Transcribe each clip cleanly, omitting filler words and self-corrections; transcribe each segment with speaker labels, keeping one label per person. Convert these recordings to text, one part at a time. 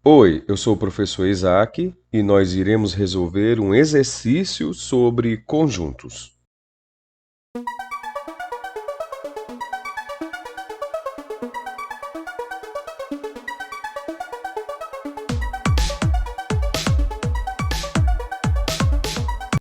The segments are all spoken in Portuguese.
Speaker 1: Oi, eu sou o professor Isaac e nós iremos resolver um exercício sobre conjuntos.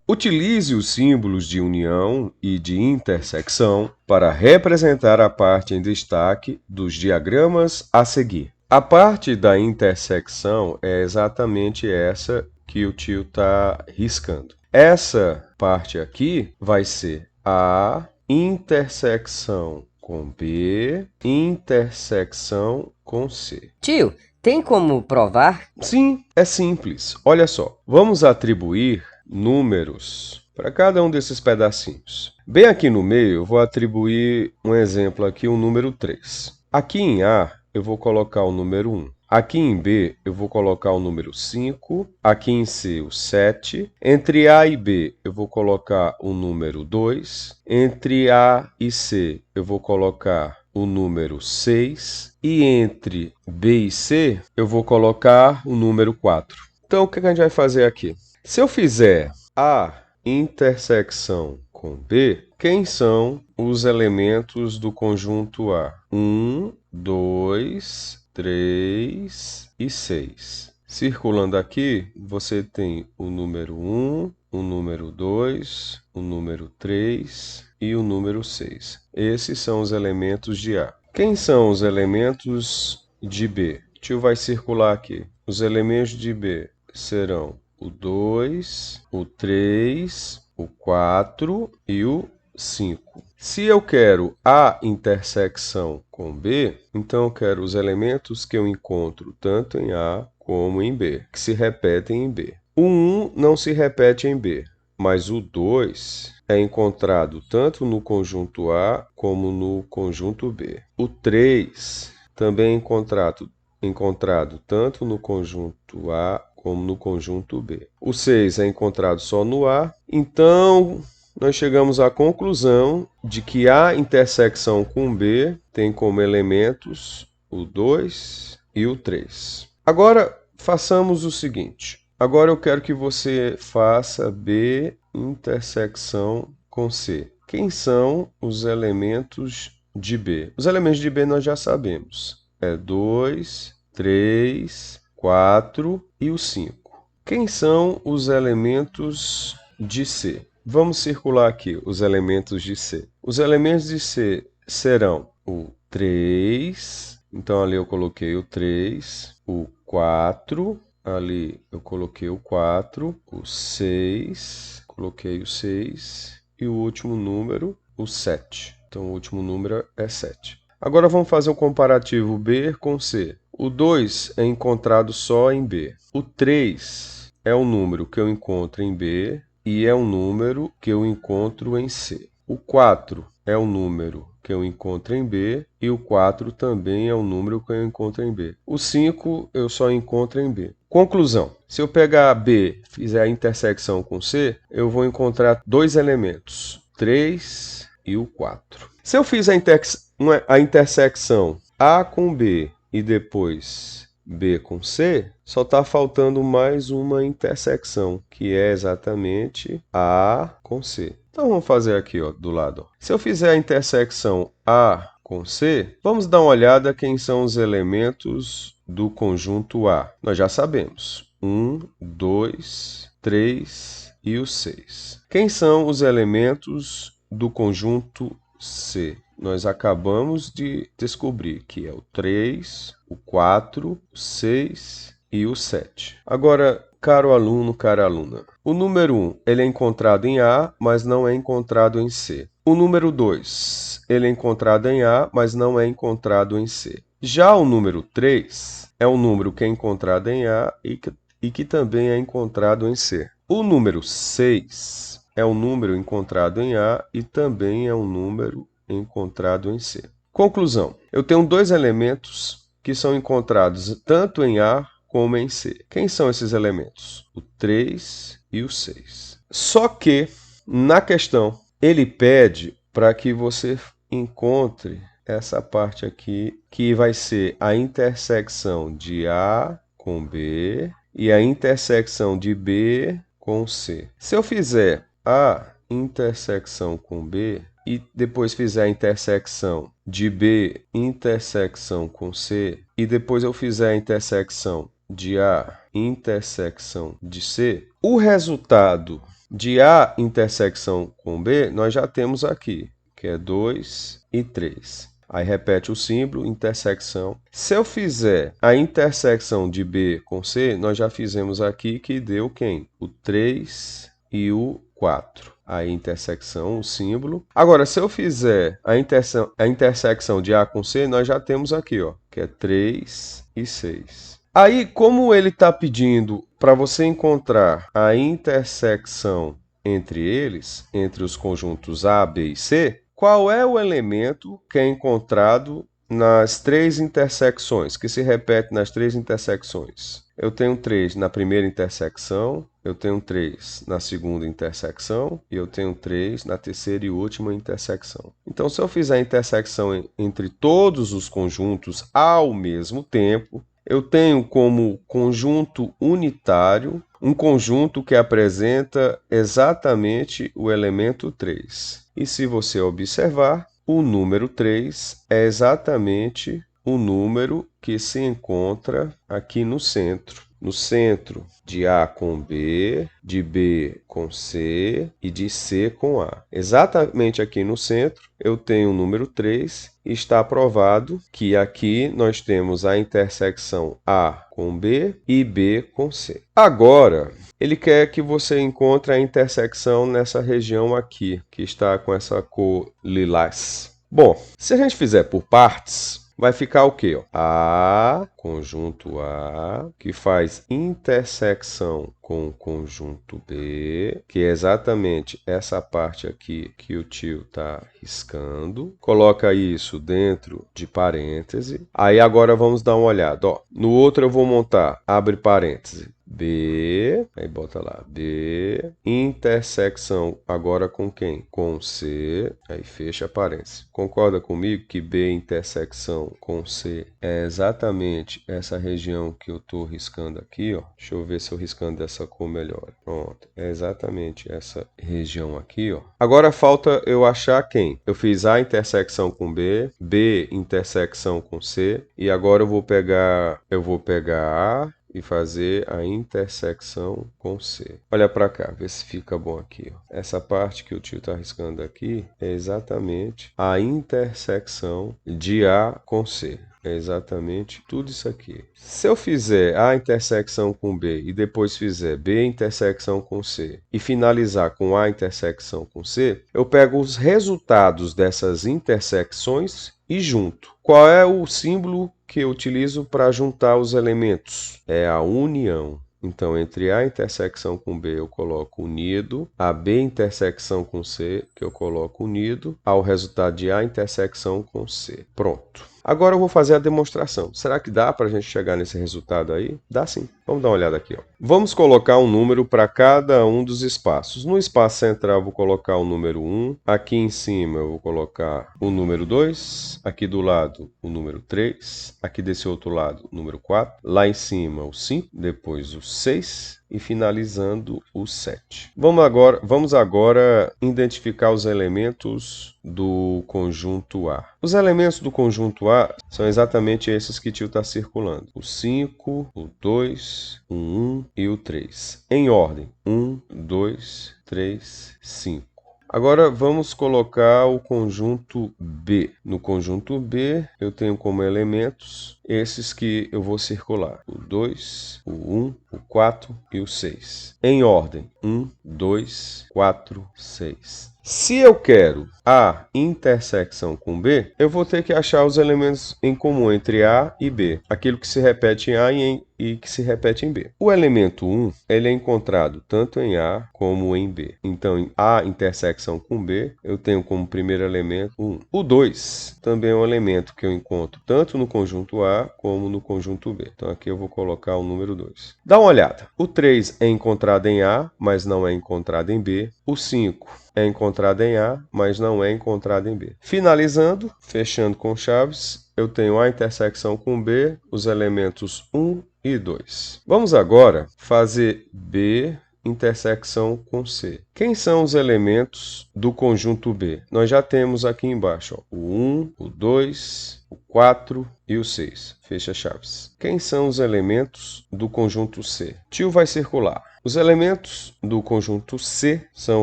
Speaker 1: Utilize os símbolos de união e de intersecção para representar a parte em destaque dos diagramas a seguir. A parte da intersecção é exatamente essa que o tio está riscando. Essa parte aqui vai ser A intersecção com B, intersecção com C.
Speaker 2: Tio, tem como provar?
Speaker 1: Sim, é simples. Olha só, vamos atribuir números para cada um desses pedacinhos. Bem aqui no meio, eu vou atribuir um exemplo aqui, o número 3. Aqui em A, eu vou colocar o número 1. Aqui em B, eu vou colocar o número 5. Aqui em C, o 7. Entre A e B, eu vou colocar o número 2. Entre A e C, eu vou colocar o número 6. E entre B e C, eu vou colocar o número 4. Então, o que a gente vai fazer aqui? Se eu fizer A intersecção com B, quem são os elementos do conjunto A? 1, 2, 3 e 6. Circulando aqui, você tem o número 1, o número 2, o número 3 e o número 6. Esses são os elementos de A. Quem são os elementos de B? O tio vai circular aqui. Os elementos de B serão o 2, o 3, o 4 e o 5. Se eu quero A intersecção com B, então eu quero os elementos que eu encontro tanto em A como em B, que se repetem em B. O 1 não se repete em B, mas o 2 é encontrado tanto no conjunto A como no conjunto B. O 3 também é encontrado tanto no conjunto A como no conjunto B. O 6 é encontrado só no A, então nós chegamos à conclusão de que A intersecção com B tem como elementos o 2 e o 3. Agora, façamos o seguinte. Agora eu quero que você faça B intersecção com C. Quem são os elementos de B? Os elementos de B nós já sabemos. É 2, 3, 4 e o 5. Quem são os elementos de C? Vamos circular aqui os elementos de C. Os elementos de C serão o 3, então ali eu coloquei o 3, o 4, ali eu coloquei o 4, o 6, coloquei o 6 e o último número, o 7. Então o último número é 7. Agora vamos fazer um comparativo B com C. O 2 é encontrado só em B. O 3 é um número que eu encontro em B e é um número que eu encontro em C. O 4 é um número que eu encontro em B e o 4 também é um número que eu encontro em B. O 5 eu só encontro em B. Conclusão: se eu pegar B e fizer a intersecção com C, eu vou encontrar dois elementos, 3 e o 4. Se eu fiz a intersecção A com B e depois B com C, só está faltando mais uma intersecção, que é exatamente A com C. Então vamos fazer aqui, ó, do lado. Ó. Se eu fizer a intersecção A com C, vamos dar uma olhada quem são os elementos do conjunto A. Nós já sabemos. 1, 2, 3 e o 6. Quem são os elementos do conjunto C? Nós acabamos de descobrir que é o 3, o 4, o 6 e o 7. Agora, caro aluno, cara aluna, o número 1 ele é encontrado em A, mas não é encontrado em C. O número 2 ele é encontrado em A, mas não é encontrado em C. Já o número 3 é um número que é encontrado em A e que também é encontrado em C. O número 6 é um número encontrado em A e também é um número encontrado em C. Conclusão: eu tenho dois elementos que são encontrados tanto em A como em C. Quem são esses elementos? O 3 e o 6. Só que, na questão, ele pede para que você encontre essa parte aqui, que vai ser a intersecção de A com B e a intersecção de B com C. Se eu fizer A intersecção com B e depois fizer a intersecção de B intersecção com C e depois eu fizer a intersecção de A intersecção de C, o resultado de A intersecção com B nós já temos aqui, que é 2 e 3. Aí repete o símbolo, intersecção. Se eu fizer a intersecção de B com C, nós já fizemos aqui que deu quem? O 3 e o 4. Aí intersecção, o símbolo. Agora, se eu fizer a intersecção de A com C, nós já temos aqui, ó, que é 3 e 6. Aí, como ele está pedindo para você encontrar a intersecção entre eles, entre os conjuntos A, B e C, qual é o elemento que é encontrado nas três intersecções, que se repete nas três intersecções? Eu tenho 3 na primeira intersecção, eu tenho 3 na segunda intersecção e eu tenho 3 na terceira e última intersecção. Então, se eu fizer a intersecção entre todos os conjuntos ao mesmo tempo, eu tenho como conjunto unitário um conjunto que apresenta exatamente o elemento 3. E se você observar, o número 3 é exatamente o número que se encontra aqui no centro. No centro de A com B, de B com C e de C com A. Exatamente aqui no centro eu tenho o número 3 e está provado que aqui nós temos a intersecção A com B e B com C. Agora, ele quer que você encontre a intersecção nessa região aqui, que está com essa cor lilás. Bom, se a gente fizer por partes, vai ficar o quê? A, conjunto A, que faz intersecção com o conjunto B, que é exatamente essa parte aqui que o tio está riscando. Coloca isso dentro de parêntese. Aí agora vamos dar uma olhada. Ó, no outro eu vou montar, abre parêntese. B, aí bota lá, B, intersecção agora com quem? Com C, aí fecha parênteses. Concorda comigo que B intersecção com C é exatamente essa região que eu estou riscando aqui, ó. Deixa eu ver se eu riscando dessa cor melhor. Pronto, é exatamente essa região aqui, ó. Agora falta eu achar quem? Eu fiz A intersecção com B, B intersecção com C, e agora eu vou pegar A e fazer a intersecção com C. Olha para cá, vê se fica bom aqui. Ó. Essa parte que o tio está riscando aqui é exatamente a intersecção de A com C. É exatamente tudo isso aqui. Se eu fizer A intersecção com B e depois fizer B intersecção com C e finalizar com A intersecção com C, eu pego os resultados dessas intersecções e junto. Qual é o símbolo que eu utilizo para juntar os elementos? É a união. Então, entre A intersecção com B, eu coloco unido, a B intersecção com C, que eu coloco unido, ao resultado de A intersecção com C. Pronto. Agora eu vou fazer a demonstração. Será que dá para a gente chegar nesse resultado aí? Dá sim. Vamos dar uma olhada aqui. Ó. Vamos colocar um número para cada um dos espaços. No espaço central eu vou colocar o número 1. Aqui em cima eu vou colocar o número 2. Aqui do lado o número 3. Aqui desse outro lado o número 4. Lá em cima o 5. Depois o 6. E finalizando o 7. Vamos agora identificar os elementos do conjunto A. Os elementos do conjunto A são exatamente esses que o tio está circulando. O 5, o 2, o 1 e o 3. Em ordem. 1, 2, 3, 5. Agora vamos colocar o conjunto B. No conjunto B eu tenho como elementos esses que eu vou circular. O 2, o 1, o 4 e o 6. Em ordem. 1, 2, 4, 6. Se eu quero A intersecção com B, eu vou ter que achar os elementos em comum entre A e B. Aquilo que se repete em A e que se repete em B. O elemento 1 ele é encontrado tanto em A como em B. Então, em A intersecção com B, eu tenho como primeiro elemento 1. O 2 também é um elemento que eu encontro tanto no conjunto A como no conjunto B. Então, aqui eu vou colocar o número 2. Dá uma olhada. O 3 é encontrado em A, mas não é encontrado em B. O 5 é encontrado em A, mas não é encontrado em B. Finalizando, fechando com chaves, eu tenho A intersecção com B, os elementos 1 e 2. Vamos agora fazer B intersecção com C. Quem são os elementos do conjunto B? Nós já temos aqui embaixo ó, o 1, o 2, o 4 e o 6. Fecha chaves. Quem são os elementos do conjunto C? Tio vai circular. Os elementos do conjunto C são,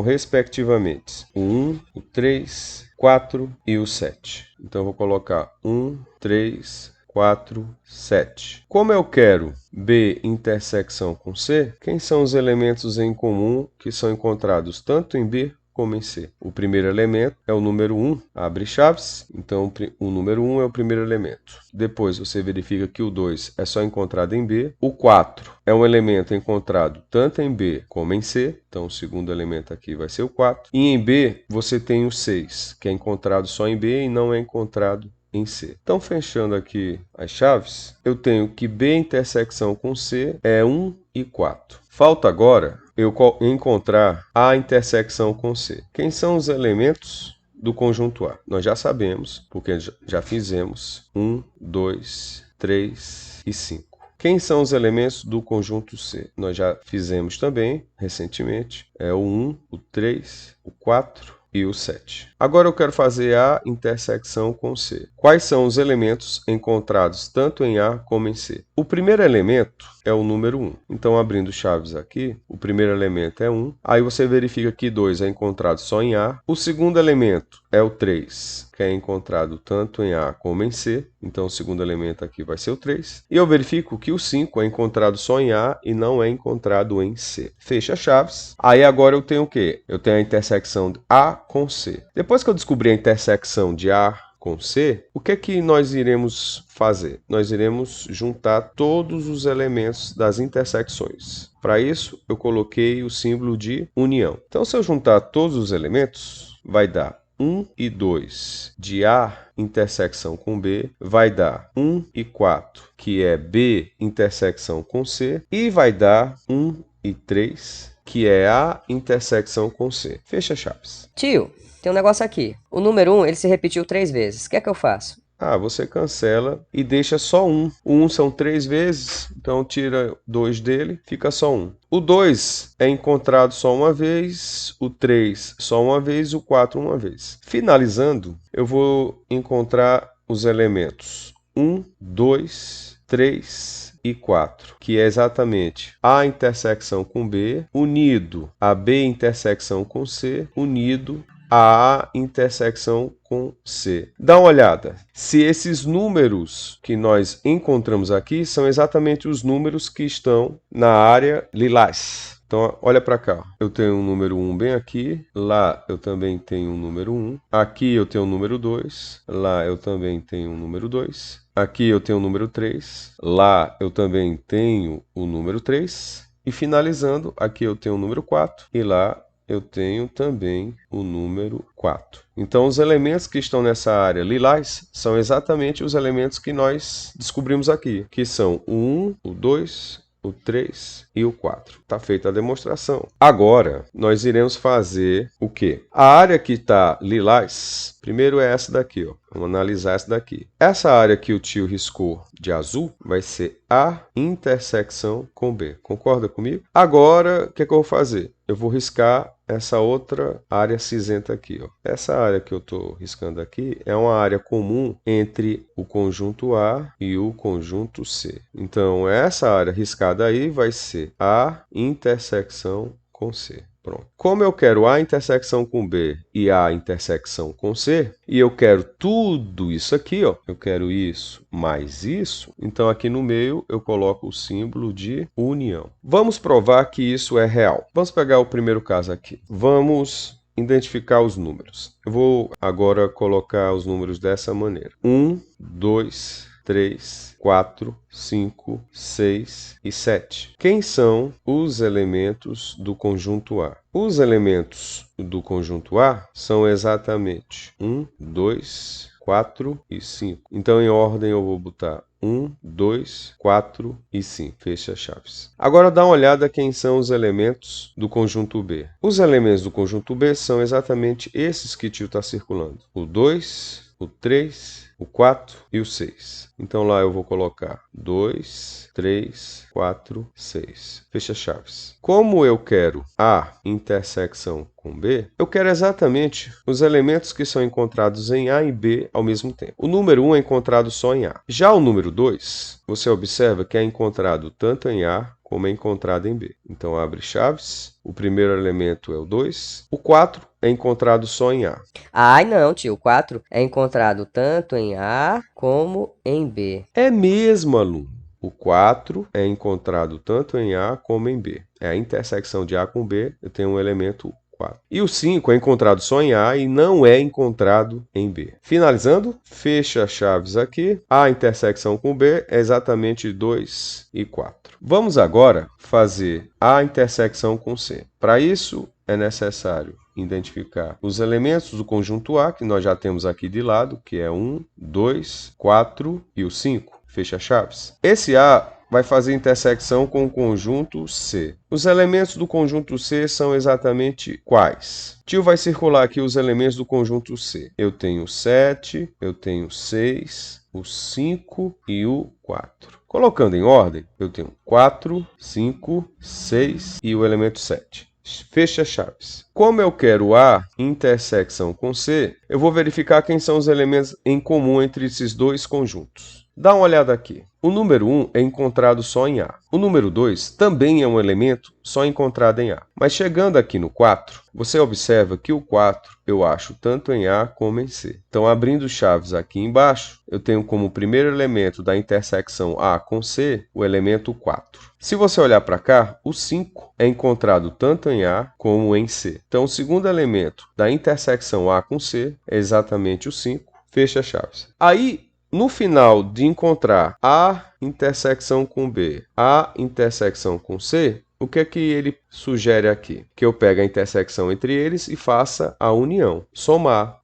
Speaker 1: respectivamente, o 1, o 3, 4 e o 7. Então, eu vou colocar 1, 3, 4, 7. Como eu quero B intersecção com C, quem são os elementos em comum que são encontrados tanto em B como em C? O primeiro elemento é o número 1, abre chaves, então o número 1 é o primeiro elemento. Depois você verifica que o 2 é só encontrado em B. O 4 é um elemento encontrado tanto em B como em C, então o segundo elemento aqui vai ser o 4. E em B você tem o 6, que é encontrado só em B e não é encontrado em C. Então, fechando aqui as chaves, eu tenho que B intersecção com C é 1 e 4. Falta agora eu encontrar A intersecção com C. Quem são os elementos do conjunto A? Nós já sabemos, porque já fizemos 1, 2, 3 e 5. Quem são os elementos do conjunto C? Nós já fizemos também, recentemente, é o 1, o 3, o 4 e o 7. Agora eu quero fazer A intersecção com C. Quais são os elementos encontrados tanto em A como em C? O primeiro elemento é o número 1. Então, abrindo chaves aqui, o primeiro elemento é 1. Aí você verifica que 2 é encontrado só em A. O segundo elemento é o 3, que é encontrado tanto em A como em C. Então, o segundo elemento aqui vai ser o 3. E eu verifico que o 5 é encontrado só em A e não é encontrado em C. Fecha chaves. Aí agora eu tenho o quê? Eu tenho a intersecção de A com C. Depois que eu descobri a intersecção de A com C, o que é que nós iremos fazer? Nós iremos juntar todos os elementos das intersecções. Para isso, eu coloquei o símbolo de união. Então, se eu juntar todos os elementos, vai dar 1 e 2 de A intersecção com B, vai dar 1 e 4, que é B intersecção com C, e vai dar 1 e 3, que é A intersecção com C. Fecha chaves.
Speaker 2: Tio, tem um negócio aqui. O número 1, ele se repetiu 3 vezes. O que é que eu faço?
Speaker 1: Você cancela e deixa só 1. O 1 são 3 vezes, então tira 2 dele, fica só 1. O 2 é encontrado só uma vez, o 3 só uma vez, o 4 uma vez. Finalizando, eu vou encontrar os elementos 1, 2, 3 e 4, que é exatamente A intersecção com B, unido a B intersecção com C, unido a A intersecção com C. Dá uma olhada se esses números que nós encontramos aqui são exatamente os números que estão na área lilás. Então, olha para cá. Eu tenho um número 1 bem aqui. Lá eu também tenho um número 1. Aqui eu tenho um número 2. Lá eu também tenho um número 2. Aqui eu tenho o número 3. Lá eu também tenho o número 3. E finalizando, aqui eu tenho o número 4. E lá eu tenho também o número 4. Então, os elementos que estão nessa área lilás são exatamente os elementos que nós descobrimos aqui, que são o 1, o 2, o 3 e o 4. Está feita a demonstração. Agora, nós iremos fazer o quê? A área que está lilás, primeiro é essa daqui, ó. Vamos analisar essa daqui. Essa área que o tio riscou de azul vai ser A intersecção com B. Concorda comigo? Agora, o que é que eu vou fazer? Eu vou riscar essa outra área cinzenta aqui, ó. Essa área que eu estou riscando aqui é uma área comum entre o conjunto A e o conjunto C. Então, essa área riscada aí vai ser A intersecção com C. Pronto. Como eu quero A intersecção com B e A intersecção com C, e eu quero tudo isso aqui, ó, eu quero isso mais isso, então aqui no meio eu coloco o símbolo de união. Vamos provar que isso é real. Vamos pegar o primeiro caso aqui. Vamos identificar os números. Eu vou agora colocar os números dessa maneira. 1, 2, 3, 4, 5, 6 e 7. Quem são os elementos do conjunto A? Os elementos do conjunto A são exatamente 1, 2, 4 e 5. Então, em ordem, eu vou botar 1, 2, 4 e 5. Fecha chaves. Agora dá uma olhada quem são os elementos do conjunto B. Os elementos do conjunto B são exatamente esses que o tio está circulando. O 2, o 3, o 4 e o 6. Então lá eu vou colocar 2, 3, 4, 6. Fecha chaves. Como eu quero A intersecção com B, eu quero exatamente os elementos que são encontrados em A e B ao mesmo tempo. O número 1 é encontrado só em A. Já o número 2, você observa que é encontrado tanto em A como é encontrado em B. Então abre chaves. O primeiro elemento é o 2. O 4 é encontrado só em A.
Speaker 2: Ai, não, tio. O 4 é encontrado tanto em A como em B.
Speaker 1: É mesmo, aluno. O 4 é encontrado tanto em A como em B. É a intersecção de A com B, eu tenho um elemento 4. E o 5 é encontrado só em A e não é encontrado em B. Finalizando, fecha chaves aqui. A intersecção com B é exatamente 2 e 4. Vamos agora fazer a intersecção com C. Para isso, é necessário identificar os elementos do conjunto A, que nós já temos aqui de lado, que é 1, 2, 4 e o 5. Fecha chaves. Esse A vai fazer intersecção com o conjunto C. Os elementos do conjunto C são exatamente quais? Tio vai circular aqui os elementos do conjunto C. Eu tenho 7, eu tenho 6, o 5 e o 4. Colocando em ordem, eu tenho 4, 5, 6 e o elemento 7. Fecha chaves. Como eu quero A intersecção com C, eu vou verificar quem são os elementos em comum entre esses dois conjuntos. Dá uma olhada aqui. O número 1 é encontrado só em A. O número 2 também é um elemento só encontrado em A. Mas chegando aqui no 4, você observa que o 4 eu acho tanto em A como em C. Então, abrindo chaves aqui embaixo, eu tenho como primeiro elemento da intersecção A com C o elemento 4. Se você olhar para cá, o 5 é encontrado tanto em A como em C. Então, o segundo elemento da intersecção A com C é exatamente o 5. Fecha chaves. Aí, no final de encontrar A intersecção com B, A intersecção com C, o que é que ele sugere aqui? Que eu pegue a intersecção entre eles e faça a união. Somar,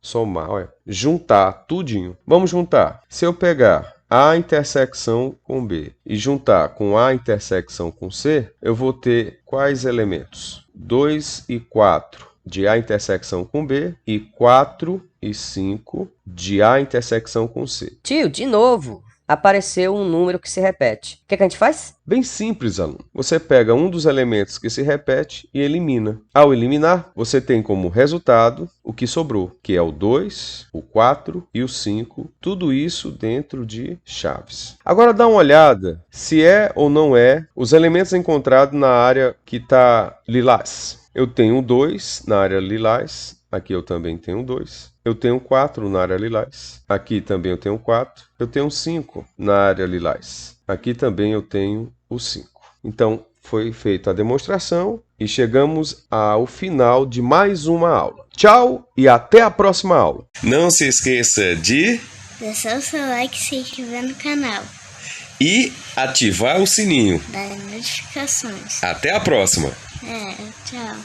Speaker 1: olha, juntar tudinho. Vamos juntar. Se eu pegar A intersecção com B e juntar com A intersecção com C, eu vou ter quais elementos? 2 e 4 de A intersecção com B e 4 e 5 de A intersecção com C.
Speaker 2: Tio, de novo, apareceu um número que se repete. O que a gente faz?
Speaker 1: Bem simples, aluno. Você pega um dos elementos que se repete e elimina. Ao eliminar, você tem como resultado o que sobrou, que é o 2, o 4 e o 5, tudo isso dentro de chaves. Agora dá uma olhada se é ou não é os elementos encontrados na área que está lilás. Eu tenho 2 na área lilás, aqui eu também tenho 2. Eu tenho 4 na área lilás, aqui também eu tenho 4. Eu tenho 5 na área lilás, aqui também eu tenho o 5. Então, foi feita a demonstração e chegamos ao final de mais uma aula. Tchau e até a próxima aula. Não se esqueça de
Speaker 3: deixar o seu like se inscrever no canal
Speaker 1: e ativar o sininho
Speaker 3: das notificações.
Speaker 1: Até a próxima.
Speaker 3: Tchau.